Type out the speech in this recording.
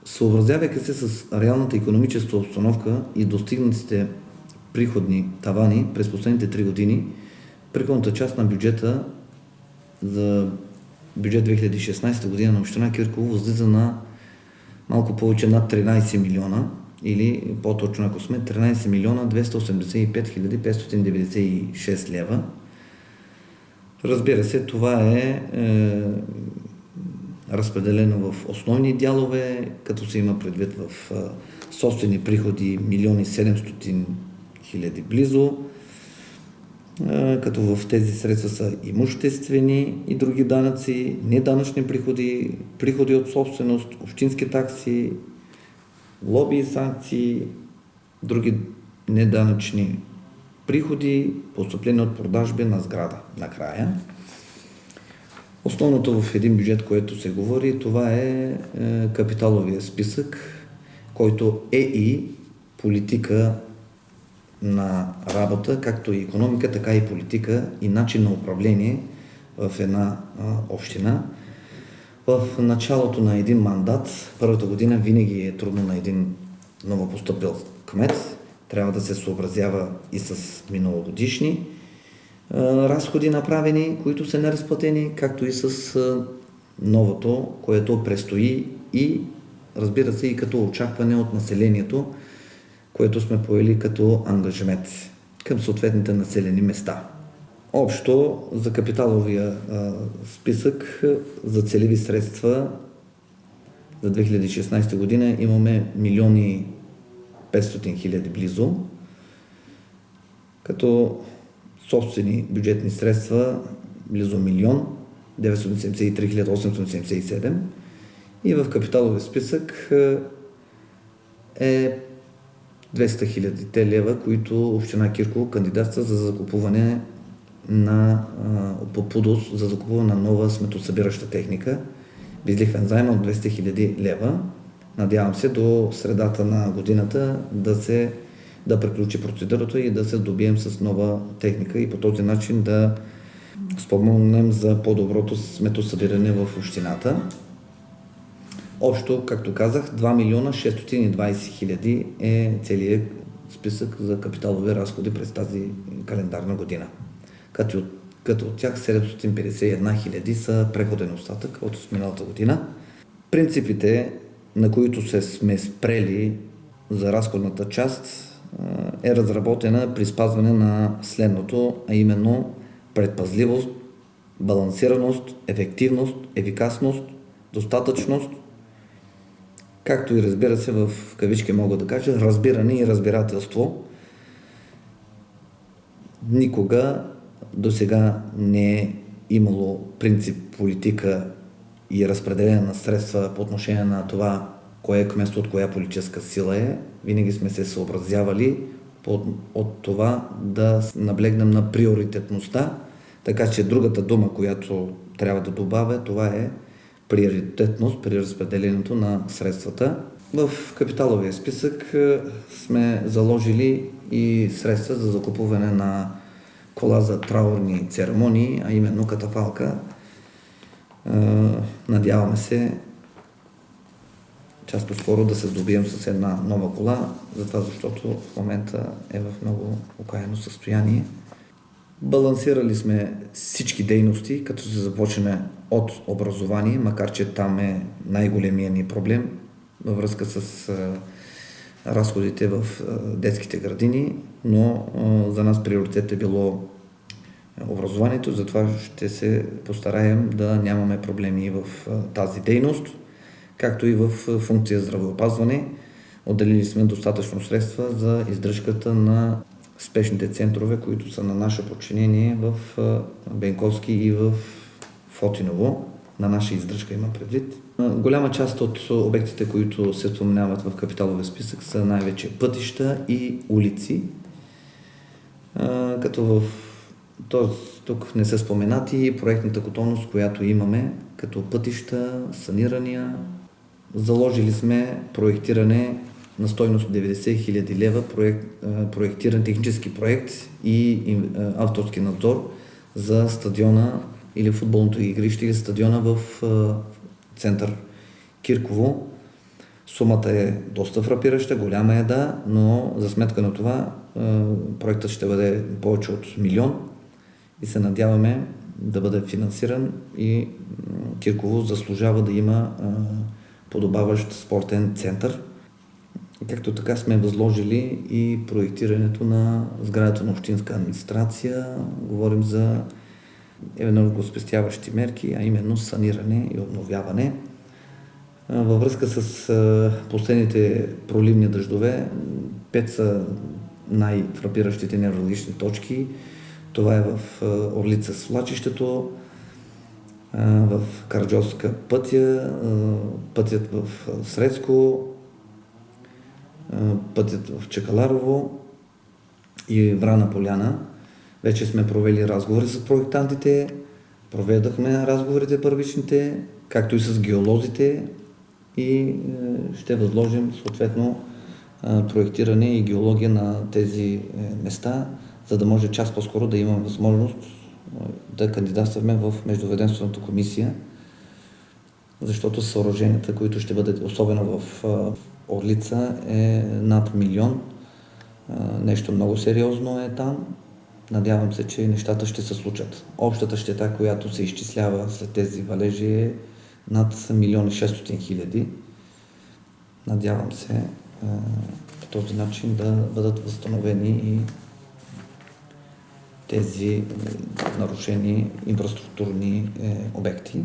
Съобразявайки се с реалната икономическа обстановка и достигнатите приходни тавани през последните 3 години, приходната част на бюджета за бюджет 2016 година на община Кирково възлиза на малко повече над 13 милиона, или по-точно ако сме 13 милиона 285 хиляди 596 лева. Разбира се, това е разпределено в основни дялове, като се има предвид в собствени приходи 1 700 хиляди близо, като в тези средства са имуществени и други данъци, неданъчни приходи, приходи от собственост, общински такси, глоби и санкции, други неданъчни приходи, постъпления от продажби на сграда. Накрая, основното в един бюджет, което се говори, това е капиталовия списък, който е и политика на работа, както и икономика, така и политика и начин на управление в една община. В началото на един мандат, първата година винаги е трудно на един новопостъпил кмет. Трябва да се съобразява и с миналогодишни разходи направени, които са неразплатени, както и с новото, което предстои и разбира се и като очакване от населението, което сме поели като ангажимент към съответните населени места. Общо за капиталовия списък за целеви средства за 2016 година имаме 1 500 хиляди близо, като собствени бюджетни средства близо 1 973 877 и в капиталовия списък е 200 хиляди лева, които община Кирково кандидатства за закупуване по ПУДОС за закупуване на нова сметосъбираща техника, безлихвен заем от 200 хиляди лева. Надявам се до средата на годината да приключи процедурата и да се здобием с нова техника и по този начин да спомогнем за по-доброто сметосъбиране в общината. Общо, както казах, 2 милиона 620 хиляди е целият списък за капиталови разходи през тази календарна година. Като от тях 751 хиляди са преходен остатък от миналата година. Принципите, на които сме спрели за разходната част, е разработена при спазване на следното, а именно предпазливост, балансираност, ефективност, ефикасност, достатъчност, както и разбира се в кавички мога да кажа, разбиране и разбирателство. Никога до сега не е имало принцип, политика и разпределение на средства по отношение на това, кое кметство от коя политическа сила е. Винаги сме се съобразявали от това да наблегнем на приоритетността, така че другата дума, която трябва да добавя, това е приоритетност при разпределението на средствата. В капиталовия списък сме заложили и средства за закупуване на кола за траурни церемонии, а именно катафалка. Надяваме се час по-скоро да се здобием с една нова кола, затова защото в момента е в много окаяно състояние. Балансирали сме всички дейности, като се започне от образование, макар че там е най-големия ни проблем във връзка с разходите в детските градини, но за нас приоритет е било образованието, затова ще се постараем да нямаме проблеми в тази дейност, както и в функция здравеопазване. Отделили сме достатъчно средства за издръжката на спешните центрове, които са на наше подчинение в Бенковски и в Фотиново. На наша издръжка има предвид. Голяма част от обектите, които се споменават в капиталовия списък, са най-вече пътища и улици. Като тук не са споменати проектната готовност, която имаме, като пътища, санирания. Заложили сме проектиране на стойност 90 хиляди лева, проектиран технически проект и авторски надзор за стадиона или футболното игрище или стадиона в център Кирково. Сумата е доста фрапираща, голяма е, да, но за сметка на това проектът ще бъде повече от 1 милион и се надяваме да бъде финансиран и Кирково заслужава да има подобаващ спортен център. Както така сме възложили и проектирането на сградата на общинска администрация. Говорим за енергоспестяващи мерки, а именно саниране и обновяване. Във връзка с последните проливни дъждове, 5 са най-фрапиращите невралгични точки. Това е в Орлица с влачището, в Караджовска пътят в Средско, пътят в Чекаларово и Врана поляна. Вече сме провели разговори с проектантите, проведахме разговорите първичните, както и с геолозите и ще възложим съответно проектиране и геология на тези места, за да може час по-скоро да имаме възможност да кандидатстваме в Междуведомствената комисия, защото съоръженията, които ще бъдат, особено в Орлица, е над 1 милион. Нещо много сериозно е там. Надявам се, че нещата ще се случат. Общата щета, която се изчислява след тези валежи, е над 1 милион и 600 хиляди. Надявам се по този начин да бъдат възстановени и тези нарушени инфраструктурни обекти.